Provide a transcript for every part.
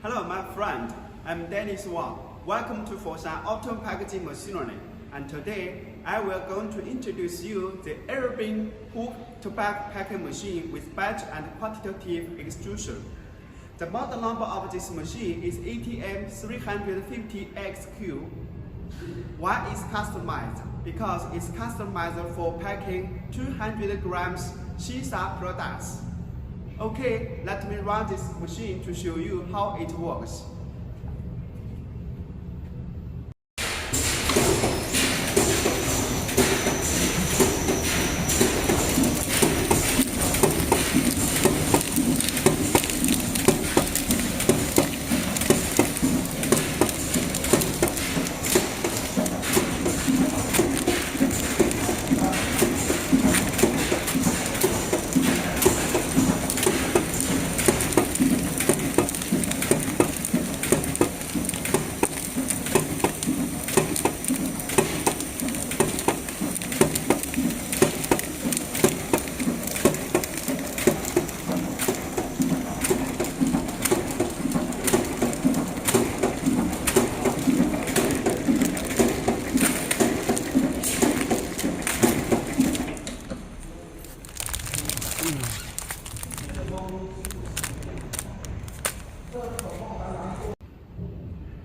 Hello, my friend. I'm Dennis Wang. Welcome to Foshan Autom packaging machinery. And today, I will going to introduce you the air-beam hook-to-back packing machine with batch and quantitative extrusion. The model number of this machine is ATM 350XQ. Why is customized? Because it's customized for packing 200 grams ShiSha products. Okay, let me run this machine to show you how it works.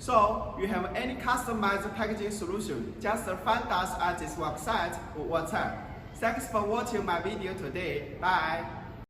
So, you have any customized packaging solution, just find us at this website or WhatsApp. Thanks for watching my video today. Bye.